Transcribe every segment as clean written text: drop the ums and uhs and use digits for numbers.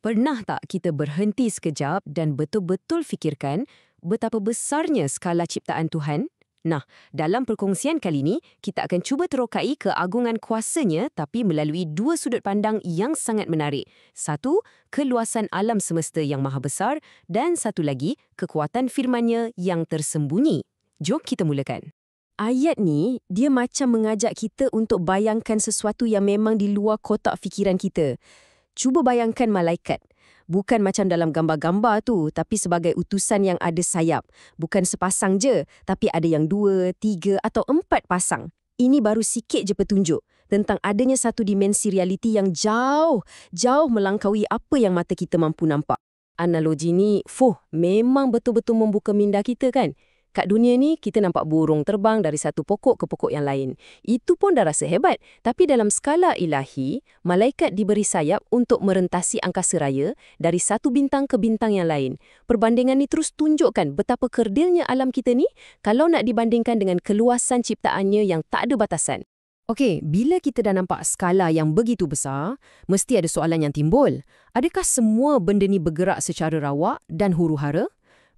Pernah tak kita berhenti sekejap dan betul-betul fikirkan betapa besarnya skala ciptaan Tuhan? Nah, dalam perkongsian kali ini, kita akan cuba terokai keagungan kuasanya tapi melalui dua sudut pandang yang sangat menarik. Satu, keluasan alam semesta yang maha besar dan satu lagi, kekuatan firman-Nya yang tersembunyi. Jom kita mulakan. Ayat ni, dia macam mengajak kita untuk bayangkan sesuatu yang memang di luar kotak fikiran kita. Cuba bayangkan malaikat. Bukan macam dalam gambar-gambar tu, tapi sebagai utusan yang ada sayap. Bukan sepasang je, tapi ada yang 2, 3 atau 4 pasang. Ini baru sikit je petunjuk tentang adanya satu dimensi realiti yang jauh melangkaui apa yang mata kita mampu nampak. Analogi ni, memang betul-betul membuka minda kita kan? Kat dunia ni, kita nampak burung terbang dari satu pokok ke pokok yang lain. Itu pun dah rasa hebat. Tapi dalam skala ilahi, malaikat diberi sayap untuk merentasi angkasa raya dari satu bintang ke bintang yang lain. Perbandingan ni terus tunjukkan betapa kerdilnya alam kita ni kalau nak dibandingkan dengan keluasan ciptaannya yang tak ada batasan. Okey, bila kita dah nampak skala yang begitu besar, mesti ada soalan yang timbul. Adakah semua benda ni bergerak secara rawak dan huru-hara?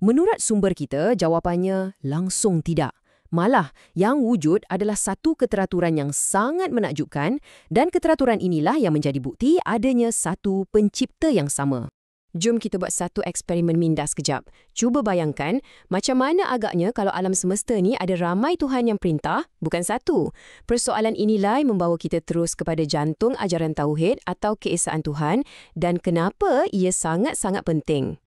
Menurut sumber kita, jawapannya langsung tidak. Malah, yang wujud adalah satu keteraturan yang sangat menakjubkan dan keteraturan inilah yang menjadi bukti adanya satu pencipta yang sama. Jom kita buat satu eksperimen minda sekejap. Cuba bayangkan macam mana agaknya kalau alam semesta ni ada ramai Tuhan yang perintah, bukan satu. Persoalan inilah membawa kita terus kepada jantung ajaran Tauhid atau keesaan Tuhan dan kenapa ia sangat-sangat penting.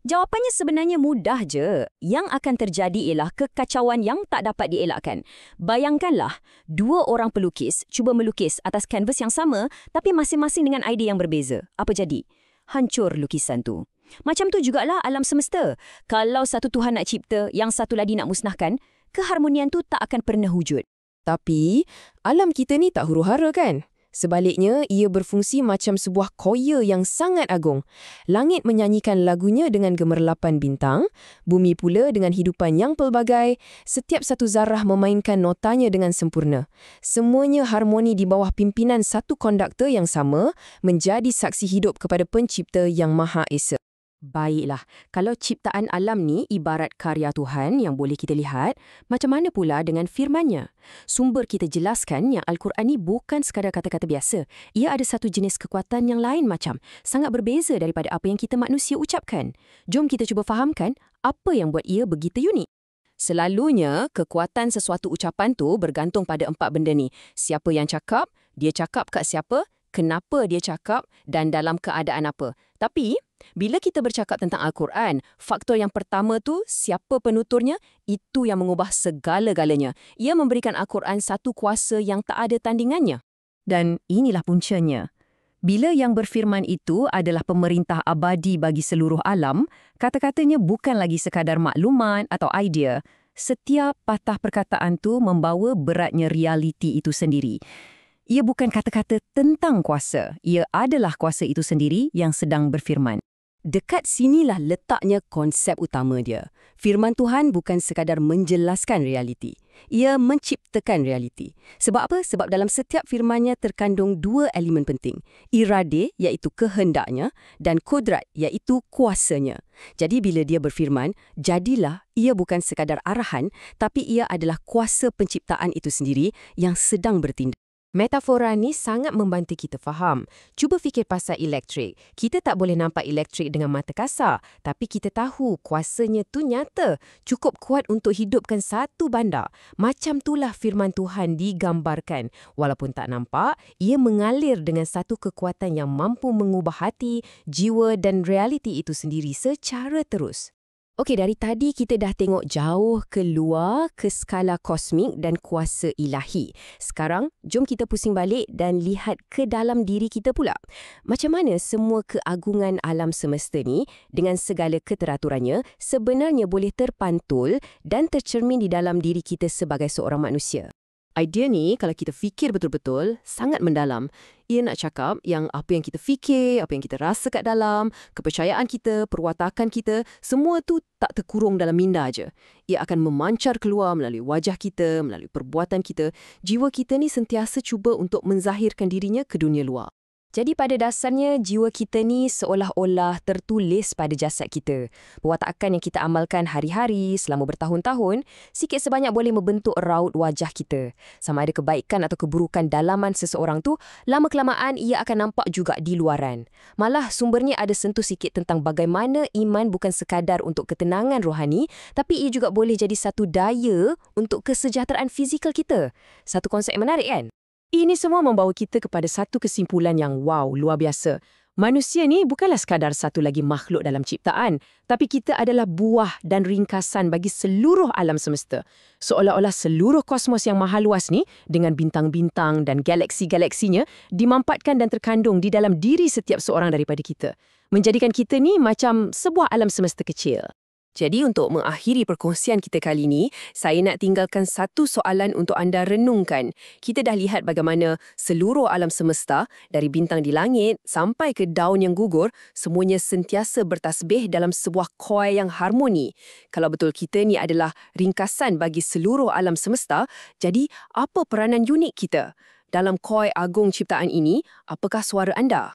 Jawapannya sebenarnya mudah je. Yang akan terjadi ialah kekacauan yang tak dapat dielakkan. Bayangkanlah, dua orang pelukis cuba melukis atas kanvas yang sama tapi masing-masing dengan idea yang berbeza. Apa jadi? Hancur lukisan tu. Macam tu jugalah alam semesta. Kalau satu Tuhan nak cipta, yang satu lagi nak musnahkan, keharmonian tu tak akan pernah wujud. Tapi, alam kita ni tak huru-hara kan? Sebaliknya, ia berfungsi macam sebuah choir yang sangat agung. Langit menyanyikan lagunya dengan gemerlapan bintang, bumi pula dengan hidupan yang pelbagai, setiap satu zarah memainkan notanya dengan sempurna. Semuanya harmoni di bawah pimpinan satu konduktor yang sama, menjadi saksi hidup kepada pencipta yang Maha Esa. Baiklah, kalau ciptaan alam ni ibarat karya Tuhan yang boleh kita lihat, macam mana pula dengan firman-Nya? Sumber kita jelaskan yang Al-Quran ni bukan sekadar kata-kata biasa. Ia ada satu jenis kekuatan yang lain macam, sangat berbeza daripada apa yang kita manusia ucapkan. Jom kita cuba fahamkan apa yang buat ia begitu unik. Selalunya, kekuatan sesuatu ucapan tu bergantung pada 4 benda ni. Siapa yang cakap, dia cakap kat siapa, kenapa dia cakap dan dalam keadaan apa. Tapi, bila kita bercakap tentang Al-Quran, faktor yang pertama tu, siapa penuturnya, itu yang mengubah segala-galanya. Ia memberikan Al-Quran satu kuasa yang tak ada tandingannya. Dan inilah puncanya. Bila yang berfirman itu adalah pemerintah abadi bagi seluruh alam, kata-katanya bukan lagi sekadar maklumat atau idea. Setiap patah perkataan tu membawa beratnya realiti itu sendiri. Ia bukan kata-kata tentang kuasa. Ia adalah kuasa itu sendiri yang sedang berfirman. Dekat sinilah letaknya konsep utama dia. Firman Tuhan bukan sekadar menjelaskan realiti. Ia menciptakan realiti. Sebab apa? Sebab dalam setiap firman-Nya terkandung 2 elemen penting. Irade, iaitu kehendaknya, dan kodrat, iaitu kuasanya. Jadi bila dia berfirman, jadilah, ia bukan sekadar arahan, tapi ia adalah kuasa penciptaan itu sendiri yang sedang bertindak. Metafora ni sangat membantu kita faham. Cuba fikir pasal elektrik. Kita tak boleh nampak elektrik dengan mata kasar, tapi kita tahu kuasanya tu nyata. Cukup kuat untuk hidupkan satu bandar. Macam itulah firman Tuhan digambarkan. Walaupun tak nampak, ia mengalir dengan satu kekuatan yang mampu mengubah hati, jiwa dan realiti itu sendiri secara terus. Okey, dari tadi kita dah tengok jauh keluar ke skala kosmik dan kuasa ilahi. Sekarang, jom kita pusing balik dan lihat ke dalam diri kita pula. Macam mana semua keagungan alam semesta ni dengan segala keteraturannya sebenarnya boleh terpantul dan tercermin di dalam diri kita sebagai seorang manusia. Idea ni, kalau kita fikir betul-betul, sangat mendalam. Ia nak cakap yang apa yang kita fikir, apa yang kita rasa kat dalam, kepercayaan kita, perwatakan kita, semua tu tak terkurung dalam minda aja. Ia akan memancar keluar melalui wajah kita, melalui perbuatan kita. Jiwa kita ni sentiasa cuba untuk menzahirkan dirinya ke dunia luar. Jadi pada dasarnya jiwa kita ni seolah-olah tertulis pada jasad kita. Perwatakan yang kita amalkan hari-hari selama bertahun-tahun, sikit sebanyak boleh membentuk raut wajah kita. Sama ada kebaikan atau keburukan dalaman seseorang tu, lama-kelamaan ia akan nampak juga di luaran. Malah sumbernya ada sentuh sikit tentang bagaimana iman bukan sekadar untuk ketenangan rohani, tapi ia juga boleh jadi satu daya untuk kesejahteraan fizikal kita. Satu konsep menarik kan? Ini semua membawa kita kepada satu kesimpulan yang luar biasa. Manusia ni bukanlah sekadar satu lagi makhluk dalam ciptaan, tapi kita adalah buah dan ringkasan bagi seluruh alam semesta. Seolah-olah seluruh kosmos yang maha luas ni, dengan bintang-bintang dan galaksi-galaksinya, dimampatkan dan terkandung di dalam diri setiap seorang daripada kita. Menjadikan kita ni macam sebuah alam semesta kecil. Jadi untuk mengakhiri perkongsian kita kali ini, saya nak tinggalkan satu soalan untuk anda renungkan. Kita dah lihat bagaimana seluruh alam semesta, dari bintang di langit sampai ke daun yang gugur, semuanya sentiasa bertasbih dalam sebuah koi yang harmoni. Kalau betul kita ni adalah ringkasan bagi seluruh alam semesta, jadi apa peranan unik kita? Dalam koi agung ciptaan ini, apakah suara anda?